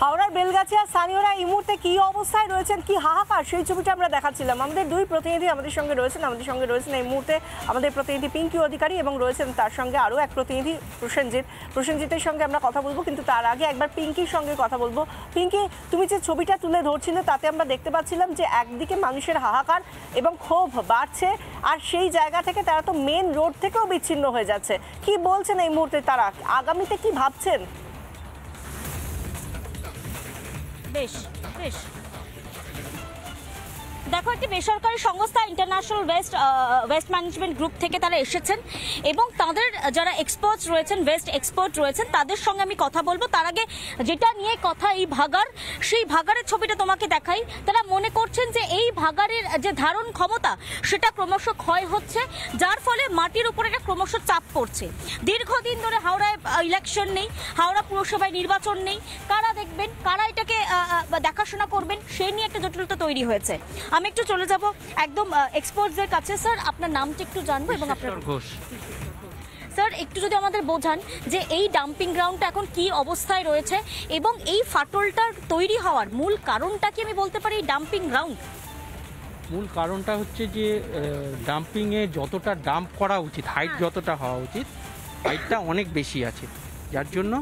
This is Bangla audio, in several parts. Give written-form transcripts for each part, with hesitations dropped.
হাওড়ার বেলগাছিয়া স্থানীয়রা এই মুহূর্তে কি অবস্থায় রয়েছেন, কি হাহাকার, সেই ছবিটা আমরা দেখাচ্ছিলাম। আমাদের দুই প্রতিনিধি আমাদের সঙ্গে রয়েছেন এই মুহূর্তে আমাদের প্রতিনিধি পিঙ্কি অধিকারী এবং রয়েছেন তার সঙ্গে আরও এক প্রতিনিধি প্রসেনজিতের সঙ্গে আমরা কথা বলবো, কিন্তু তার আগে একবার পিঙ্কির সঙ্গে কথা বলবো। পিঙ্কি, তুমি যে ছবিটা তুলে ধরছিলে তাতে আমরা দেখতে পাচ্ছিলাম যে একদিকে মানুষের হাহাকার এবং ক্ষোভ বাড়ছে, আর সেই জায়গা থেকে তারা তো মেন রোড থেকেও বিচ্ছিন্ন হয়ে যাচ্ছে। কি বলছেন এই মুহূর্তে তারা, আগামীতে কি ভাবছেন? বেশ বেশ দেখো, একটি বেসরকারি সংস্থা ইন্টারন্যাশনাল ওয়েস্ট ম্যানেজমেন্ট গ্রুপ থেকে তারা এসেছেন এবং তাদের যারা এক্সপার্টস রয়েছেন, ওয়েস্ট এক্সপার্ট রয়েছেন, তাদের সঙ্গে আমি কথা বলবো। তার আগে যেটা নিয়ে কথা, এই ভাগাড়, সেই ভাগাড়ের ছবিটা তোমাকে দেখাই। তারা মনে করছেন যে এই ভাগাড়ের যে ধারণ ক্ষমতা সেটা ক্রমশ ক্ষয় হচ্ছে, যার ফলে মাটির উপরে একটা ক্রমশ চাপ পড়ছে। দীর্ঘদিন ধরে হাওড়ায় ইলেকশন নেই, হাওড়া পুরসভায় নির্বাচন নেই, কারা দেখবেন, কারা এটাকে দেখাশোনা করবেন, সে নিয়ে একটা জটিলতা তৈরি হয়েছে। আমি একটু চলে যাব একদম এক্সপার্টসদের কাছে। স্যার, আপনার নামটা একটু জানবো এবং আপনার ঘোষ। স্যার, একটু যদি আমাদের বোঝান যে এই ডাম্পিং গ্রাউন্ডটা এখন কি অবস্থায় রয়েছে এবং এই ফাটলটার তৈরি হওয়ার মূল কারণটা কি আমি বলতে পারি? ডাম্পিং গ্রাউন্ড মূল কারণটা হচ্ছে যে ডাম্পিংয়ে যতটা ডাম্প করা উচিত, হাইট যতটা হওয়া উচিত, হাইটটা অনেক বেশি আছে, যার জন্য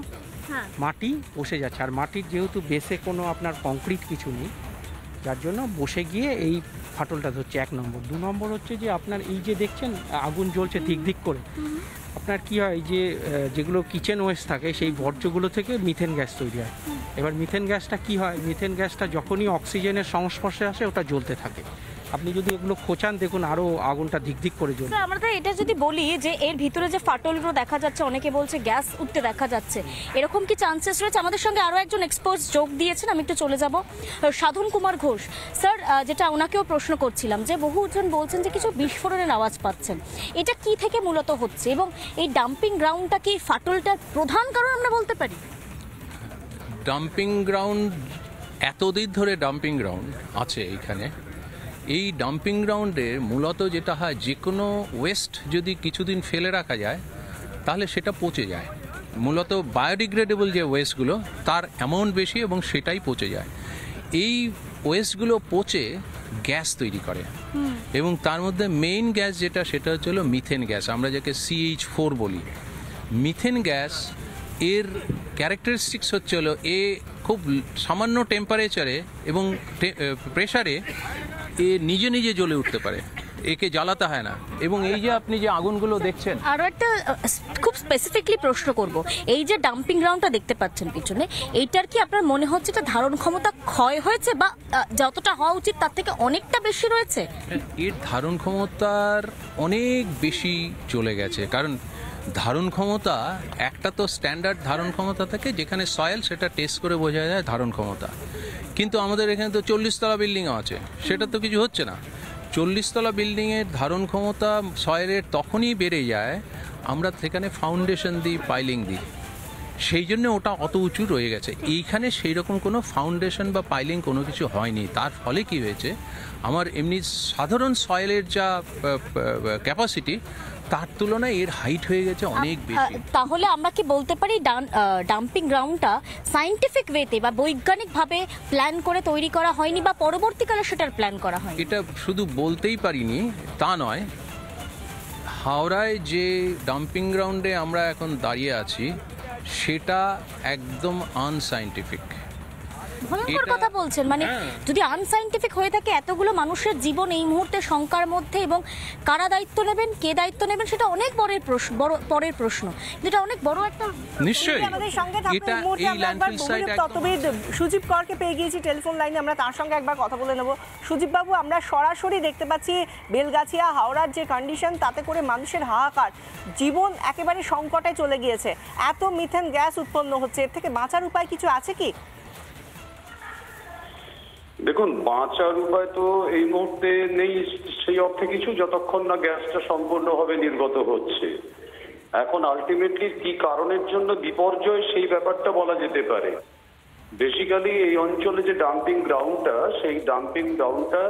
মাটি বসে যাচ্ছে। আর মাটির যেহেতু বেসে কোনো আপনার কংক্রিট কিছু নেই, যার জন্য বসে গিয়ে এই ফাটলটা ধরছে, 1 নম্বর। 2 নম্বর হচ্ছে যে আপনার এই যে দেখছেন আগুন জ্বলছে দিক দিক করে, আপনার কি হয় যে যেগুলো কিচেন ওয়েস্ট থাকে সেই বর্জ্যগুলো থেকে মিথেন গ্যাস তৈরি হয়। এবার মিথেন গ্যাসটা কি হয়, মিথেন গ্যাসটা যখনই অক্সিজেনের সংস্পর্শে আসে ওটা জ্বলতে থাকে। আপনি যদি এগুলো খোঁচান দেখুন আরো আগুনটা ধিক করে জ্বলছে। আমরা তো এটা যদি বলি যে এর ভিতরে যে ফাটলগুলো দেখা যাচ্ছে, অনেকে বলছে গ্যাস উঠতে দেখা যাচ্ছে, এরকম কি চান্সেস রয়েছে? আমাদের সঙ্গে আরো একজন এক্সপার্ট যোগ দিয়েছেন, আমি একটু চলে যাব সাধন কুমার ঘোষ। স্যার, যেটা ওনাকেও প্রশ্ন করছিলাম যে বহুজন বলছেন যে কিছু বিস্ফোরণের আওয়াজ পাচ্ছেন, এটা কি থেকে মূলত হচ্ছে এবং এই ডাম্পিং গ্রাউন্ডটা কি ফাটলটার প্রধান কারণ আমরা বলতে পারি? ডাম্পিং গ্রাউন্ড, এতদিন ধরে ডাম্পিং গ্রাউন্ড আছে এইখানে। এই ডাম্পিং গ্রাউন্ডে মূলত যেটা হয়, যে কোনো ওয়েস্ট যদি কিছুদিন ফেলে রাখা যায় তাহলে সেটা পচে যায়। মূলত বায়োডিগ্রেডেবল যে ওয়েস্টগুলো তার অ্যামাউন্ট বেশি এবং সেটাই পচে যায়। এই ওয়েস্টগুলো পচে গ্যাস তৈরি করে এবং তার মধ্যে মেইন গ্যাস যেটা, সেটা হচ্ছে হলো মিথেন গ্যাস, আমরা যাকে CH4 বলি। মিথেন গ্যাস এর ক্যারেক্টারিস্টিক্স হচ্ছে হলো এ খুব সামান্য টেম্পারেচারে এবং প্রেশারে এ নিজে নিজে জ্বলে উঠতে পারে, একে জ্বালাতে হয় না। এবং এই যে আপনি যে আগুনগুলো দেখছেন, আরো একটা খুব স্পেসিফিকলি প্রশ্ন করব, এই যে ডাম্পিং গ্রাউন্ডটা দেখতে পাচ্ছেন পিছনে, এইটার কি আপনার মনে হচ্ছে এটা ধারণ ক্ষমতা ক্ষয় হয়েছে বা যতটা হওয়া উচিত তার থেকে অনেকটা বেশি রয়েছে? এর ধারণ ক্ষমতার অনেক বেশি চলে গেছে। কারণ ধারণ ক্ষমতা একটা তো স্ট্যান্ডার্ড ধারণ ক্ষমতা থাকে, যেখানে সয়েল সেটা টেস্ট করে বোঝা যায় ধারণ ক্ষমতা। কিন্তু আমাদের এখানে তো 40 তলা বিল্ডিংও আছে, সেটা তো কিছু হচ্ছে না। 40 তলা বিল্ডিংয়ের ধারণ ক্ষমতা সয়েলের তখনই বেড়ে যায় আমরা সেখানে ফাউন্ডেশন দিই, পাইলিং দিই, সেই জন্য ওটা অত উঁচু রয়ে গেছে। এইখানে সেই রকম কোনো ফাউন্ডেশন বা পাইলিং কোনো কিছু হয়নি। তার ফলে কি হয়েছে, আমার এমনি সাধারণ সয়েলের যা ক্যাপাসিটি তার তুলনায় এর হাইট হয়ে গেছে অনেক বেশি। তাহলে আমরা কি বলতে পারি ডাম্পিং গ্রাউন্ডটা সায়েন্টিফিক ওয়েতে বা বৈজ্ঞানিকভাবে প্ল্যান করে তৈরি করা হয়নি বা পরবর্তীকালে সেটার প্ল্যান করা হয়নি? এটা শুধু বলতেই পারিনি তা নয়, হাওড়ায় যে ডাম্পিং গ্রাউন্ডে আমরা এখন দাঁড়িয়ে আছি সেটা একদম আনসাইন্টিফিক। ভয়ঙ্কর কথা বলছেন, মানে যদি আনসাইন্টিফিক হয়ে থাকে, এতগুলো মানুষের জীবন এই মুহূর্তে শঙ্কার মধ্যে, এবং কারা দায়িত্ব নেবেন, কে দায়িত্ব নেবেন, সেটা অনেক পরের প্রশ্ন। যেটা অনেক বড় একটা নিশ্চয়ই। আমাদের সঙ্গে থাকবে এই মুহূর্তে আমরা একবার ভূমিরূপ তত্ত্ববিদ সুজিব করকে পেয়ে গিয়েছি টেলিফোন লাইনে, আমরা তার সঙ্গে একবার কথা বলে নেব। সুজিব বাবু, আমরা সরাসরি দেখতে পাচ্ছি বেলগাছিয়া হাওড়ার যে কন্ডিশন, তাতে করে মানুষের হাহাকার, জীবন একেবারে সংকটে চলে গিয়েছে। এত মিথেন গ্যাস উৎপন্ন হচ্ছে, এর থেকে বাঁচার উপায় কিছু আছে কি? দেখুন, বাঁচার উপায় তো এই মুহূর্তে নেই সেই অর্থে কিছু, যতক্ষণ না গ্যাসটা সম্পূর্ণভাবে নির্গত হচ্ছে। এখন আলটিমেটলি কি কারণের জন্য বিপর্যয় সেই ব্যাপারটা বলা যেতে পারে। বেসিক্যালি এই অঞ্চলে যে ডাম্পিং গ্রাউন্ডটা, সেই ডাম্পিং গ্রাউন্ডটা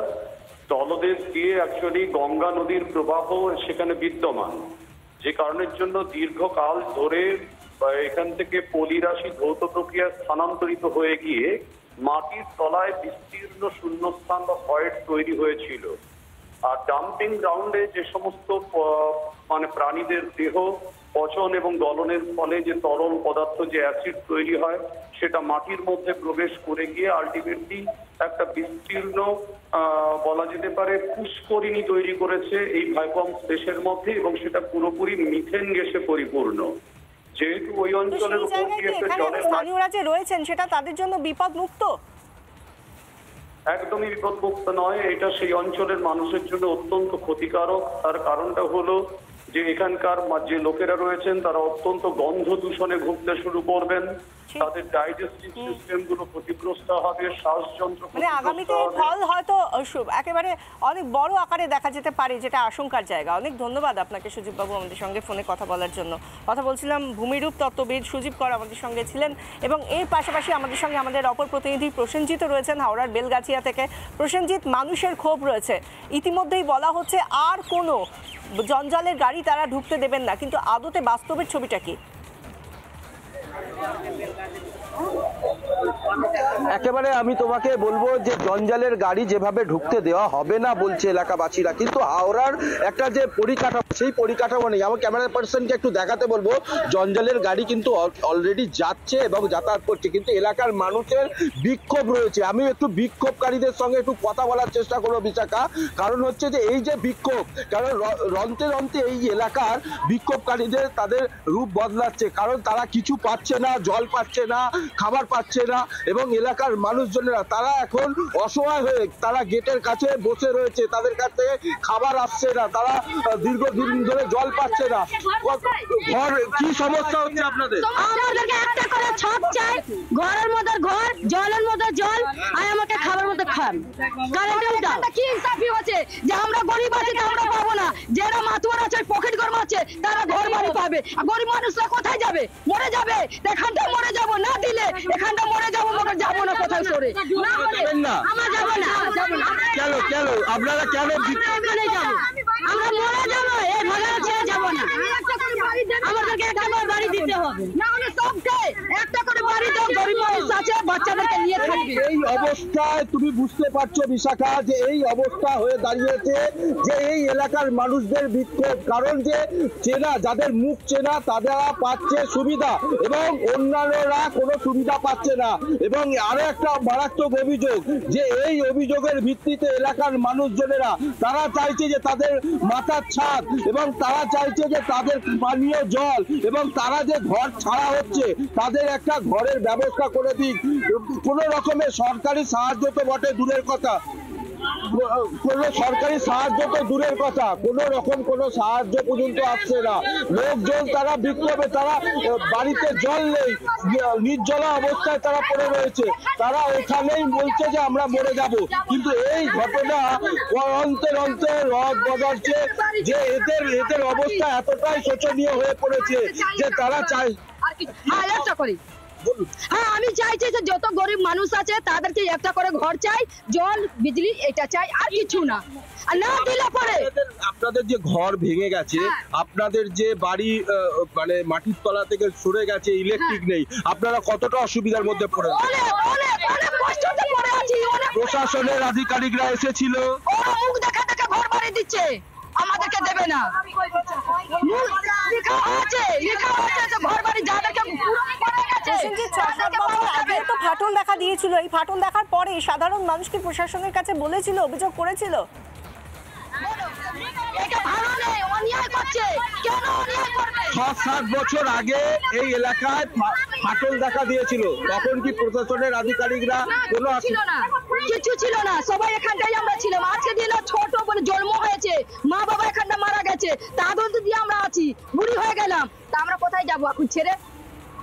তলদেশ দিয়ে অ্যাকচুয়ালি গঙ্গা নদীর প্রবাহ সেখানে বিদ্যমান, যে কারণের জন্য দীর্ঘকাল ধরে এখান থেকে পলিরাশি ধৌত প্রক্রিয়া স্থানান্তরিত হয়ে গিয়ে মাটির তলায় বিস্তীর্ণ শূন্যস্থান বা ভয়েড তৈরি হয়েছিল। আর ডাম্পিং গ্রাউন্ডে যে সমস্ত মানে প্রাণীদের দেহ পচন এবং গলনের ফলে যে তরল পদার্থ যে অ্যাসিড তৈরি হয় সেটা মাটির মধ্যে প্রবেশ করে গিয়ে আলটিমেটলি একটা বিস্তীর্ণ বলা যেতে পারে পুষ্করিণী তৈরি করেছে এই ভাইকম স্পেসের মধ্যে, এবং সেটা পুরোপুরি মিথেন গ্যাসে পরিপূর্ণ। যেহেতু ওই অঞ্চলের উপর দিয়ে জলের স্থানীয়রা যে রয়েছেন সেটা তাদের জন্য বিপদ মুক্ত? একদমই বিপদমুক্ত নয়, এটা সেই অঞ্চলের মানুষের জন্য অত্যন্ত ক্ষতিকারক। তার কারণটা হলো যে এখানকার যে লোকেরা রয়েছেন তারা অত্যন্ত গন্ধ দূষণে ভুগতে শুরু করবেন, তাদের ডাইজেস্টিভ সিস্টেম গুলো ক্ষতিগ্রস্ত হবে, শ্বাসযন্ত্র মানে আগামীতে ফল হয়তো একেবারে অনেক বড় আকারে দেখা যেতে পারে, যেটা আশঙ্কার জায়গা। অনেক ধন্যবাদ আপনাকে সুজীব বাবু আমাদের সঙ্গে ফোনে কথা বলার জন্য। কথা বলছিলাম ভূমিরূপ তত্ত্ববিদ সুজীব কর আমাদের সঙ্গে ছিলেন, এবং এর পাশাপাশি আমাদের সঙ্গে আমাদের অপর প্রতিনিধি প্রসেনজিৎ রয়েছেন হাওড়ার বেলগাছিয়া থেকে। প্রসেনজিৎ, মানুষের ক্ষোভ রয়েছে, ইতিমধ্যেই বলা হচ্ছে আর কোনো জঞ্জালের গাড়ি তারা ঢুকতে দেবেন না, কিন্তু আদতে বাস্তবের ছবিটা কি? একেবারে আমি তোমাকে বলবো যে জঞ্জালের গাড়ি যেভাবে ঢুকতে দেওয়া হবে না বলছে এলাকাবাসীরা, কিন্তু হাওড়ার একটা যে পরিকাঠামো সেই পরিকাঠামো নেই। আমার ক্যামেরা পার্সনকে একটু দেখাতে বলবো, জঞ্জালের গাড়ি কিন্তু অলরেডি যাচ্ছে এবং যাতায়াত করছে, কিন্তু এলাকার মানুষের বিক্ষোভ রয়েছে। আমি একটু বিক্ষোভকারীদের সঙ্গে একটু কথা বলার চেষ্টা করবো বিশাখা, কারণ হচ্ছে যে এই যে বিক্ষোভ, কারণ রন্তে রন্তে এই এলাকার বিক্ষোভকারীদের তাদের রূপ বদলাচ্ছে, কারণ তারা কিছু পাচ্ছে না, জল পাচ্ছে না, খাবার পাচ্ছে না, এবং এলাকার মানুষজনেরা তারা এখন অসহায় হয়ে তারা গেটের কাছে বসে রয়েছে, তাদের কাছে খাবার আসছে না, তারা দীর্ঘদিন ধরে জল পাচ্ছে না। ঘর কি সমস্যা হচ্ছে আপনাদের? আমাদেরকে একটা করে ছাদ চাই, ঘরের মধ্যে ঘর, জলের মধ্যে জল, আর আমাকে খাবার মধ্যে খান। কারেন্টটা কি ইনসাফি হচ্ছে যে আমরা গরিব আছি আমরা পাবো না, যারা মাতুয়ার আছে পকেট গরম আছে তারা ঘর বাড়ি পাবে, গরিব মানুষরা কোথায় যাবে? মরে যাবে। এখানটা মরে যাব, না দিলে এখানটা মরে যাবো, মরে যাবো না কোথাও সরে আমরা যাবো না। কেন কেন আপনারা কেন আমরা মরে যাবো, এই ভালো ছেড়ে যাবো না। আমাদেরকে একটা করে বাড়ি দিতে হবে, না হলে সবকে একটা করে বাড়ি দাও, গরিব মানুষ আছে বাচ্চাদেরকে নিয়ে থাকবে। এই অবস্থায় তুমি বুঝতে পারছো বিশাখা যে এই অবস্থা হয়ে দাঁড়িয়েছে, যে এই এলাকার মানুষদের বিক্ষোভ, কারণ যে চেনা যাদের মুখ চেনা তারা পাচ্ছে সুবিধা এবং অন্যান্যরা কোনো সুবিধা পাচ্ছে না। এবং আরো একটা মারাত্মক অভিযোগ, যে এই অভিযোগের ভিত্তিতে এলাকার মানুষজনেরা তারা চাইছে যে তাদের মাথার ছাদ, এবং তারা চাইছে যে তাদের পানীয় জল, এবং তারা যে ঘর ছাড়া হচ্ছে তাদের একটা ঘরের ব্যবস্থা করে দিক। কোন রকমের সরকারি সাহায্য তো বটে দূরের কথা, কোন সরকারি সাহায্য তো দূরের কথা, কোন রকম কোন সাহায্য পর্যন্ত আসছে না। লোকজন তারা বিক্ষোভে, তারা বাড়িতে জল নেই, নির্জলা অবস্থায় তারা পড়ে রয়েছে, তারা এখানেই বলছে যে আমরা মরে যাব। কিন্তু এই ঘটনা অন্তে অন্তে রদ বদলছে, যে এদের অবস্থা এতটাই শোচনীয় হয়ে পড়েছে যে তারা চায়। হ্যাঁ, আমি চাইছি যে যত গরিব মানুষ আছে তাদেরকে একটা করে ঘর চাই, জল বিজলি এটা চাই, আর কিছু না। আর না দিলে পরে আপনাদের যে ঘর ভেঙে গেছে, আপনাদের যে বাড়ি মানে মাটির তলা থেকে সরে গেছে, ইলেকট্রিক নেই, আপনারা কতটা অসুবিধার মধ্যে পড়ে? অনেক কষ্টতে পড়ে আছি। প্রশাসনের আধিকারিকরা এসেছিল, ওরা মুখ দেখা দেখা ঘর বাড়ি দিচ্ছে, আমাদেরকে দেবে না। লেখা আছে যে ঘর বাড়ি যাদেরকে আগে তো ফাটল দেখা দিয়েছিল, এই ফাটল দেখার পরে সাধারণ মানুষ কি প্রশাসনের কাছে বলেছিল, অভিযোগ করেছিল? এটা ভালো নেই, অন্যায় করছে, কেন অন্যায় করবে? 6-7 বছর আগে এই এলাকায় ফাটল দেখা দিয়েছিল, তখন কি প্রশাসনের আধিকারিকরা কোনো ছিল না? কিছু ছিল না, সবাই এখানটাই আমরা ছিলাম। আজকে দিন ছোট বলে জন্ম হয়েছে, মা বাবা এখানটা মারা গেছে, তাদের দিয়ে আমরা আছি, বুড়ি হয়ে গেলাম, তা আমরা কোথায় যাবো এখন ছেড়ে?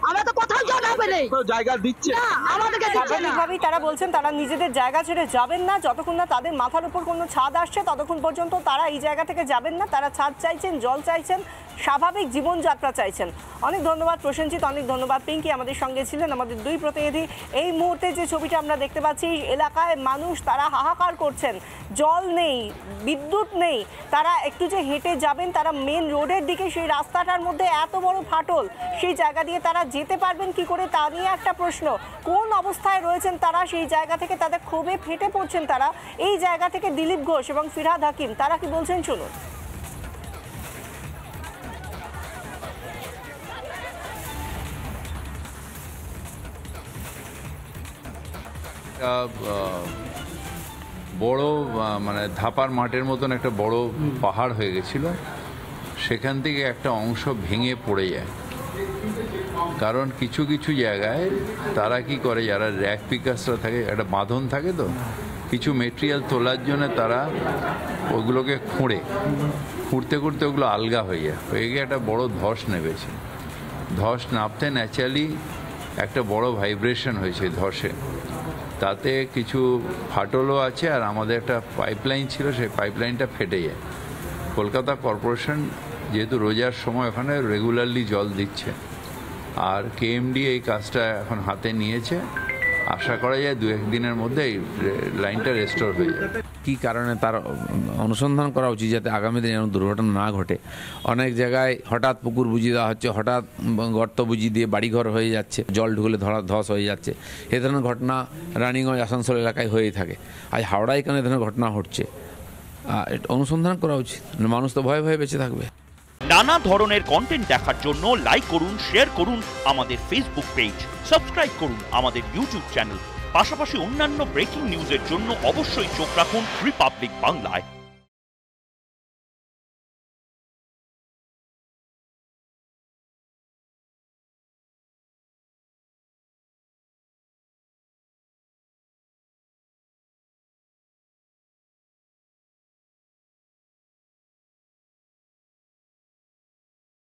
আমরা তো কোথাও জানাবে নেই, জায়গা দিচ্ছে না আমাদেরকে দিচ্ছে না। স্বাভাবিকভাবেই তারা বলছেন তারা নিজেদের জায়গা ছেড়ে যাবেন না, যতক্ষণ না তাদের মাথার উপর কোনো ছাদ আসছে ততক্ষণ পর্যন্ত তারা এই জায়গা থেকে যাবেন না। তারা ছাদ চাইছেন, জল চাইছেন, স্বাভাবিক জীবনযাত্রা চাইছেন। অনেক ধন্যবাদ প্রসেনজিৎ, অনেক ধন্যবাদ পিঙ্কি, আমাদের সঙ্গে ছিলেন আমাদের দুই প্রতিনিধি। এই মুহূর্তে যে ছবিটা আমরা দেখতে পাচ্ছি, এলাকায় মানুষ তারা হাহাকার করছেন, জল নেই, বিদ্যুৎ নেই, তারা একটু যে হেঁটে যাবেন তারা মেন রোডের দিকে, সেই রাস্তাটার মধ্যে এত বড় ফাটল, সেই জায়গা দিয়ে তারা যেতে পারবেন কি করে তা নিয়ে একটা প্রশ্ন। কোন অবস্থায় রয়েছেন তারা, সেই জায়গা থেকে তাদের ক্ষোভে ফেটে পড়ছেন তারা। এই জায়গা থেকে দিলীপ ঘোষ এবং ফিরহাদ হাকিম তারা কি বলছেন শুনুন। বড় মানে ধাপার মাঠের মতন একটা বড় পাহাড় হয়ে গেছিল, সেখান থেকে একটা অংশ ভেঙে পড়ে যায়। কারণ কিছু কিছু জায়গায় তারা কি করে, যারা র্যাক পিকার্সরা থাকে, একটা বাঁধন থাকে, তো কিছু মেটেরিয়াল তোলার জন্য তারা ওগুলোকে খুঁড়তে ওগুলো আলগা হয়ে যায়, হয়ে গিয়ে একটা বড় ধস নেমেছে। ধস নামতে ন্যাচারালি একটা বড় ভাইব্রেশন হয়েছে ধসে, তাতে কিছু ফাটলও আছে। আর আমাদের একটা পাইপলাইন ছিল, সেই পাইপলাইনটা ফেটে যায়। কলকাতা কর্পোরেশন যেহেতু রোজার সময় ওখানে রেগুলারলি জল দিচ্ছে, আর কেএমডি এই কাজটা এখন হাতে নিয়েছে। আশা করা যায় 2-1 দিনের মধ্যে এই লাইনটা রেস্টোর হয়ে যাবে। কী কারণে তার অনুসন্ধান করা উচিত, যাতে আগামী দিনে এরকম দুর্ঘটনা না ঘটে। অনেক জায়গায় হঠাৎ পুকুর বুঝিয়ে দেওয়া হচ্ছে, হঠাৎ গর্ত বুঝিয়ে দিয়ে বাড়িঘর হয়ে যাচ্ছে, জল ঢুকলে ধস হয়ে যাচ্ছে। এ ধরনের ঘটনা রানিগঞ্জ আসানসোল এলাকায় হয়েই থাকে। আজ হাওড়ায় কেন এ ধরনের ঘটনা ঘটছে, অনুসন্ধান করা উচিত। মানুষ তো ভয়ে ভয়ে বেঁচে থাকবে। নানা ধরনের কন্টেন্ট দেখার জন্য লাইক করুন, শেয়ার করুন আমাদের ফেসবুক পেজ, সাবস্ক্রাইব করুন আমাদের ইউটিউব চ্যানেল। পাশাপাশি অন্যান্য ব্রেকিং নিউজের জন্য অবশ্যই চোখ রাখুন রিপাবলিক বাংলায়।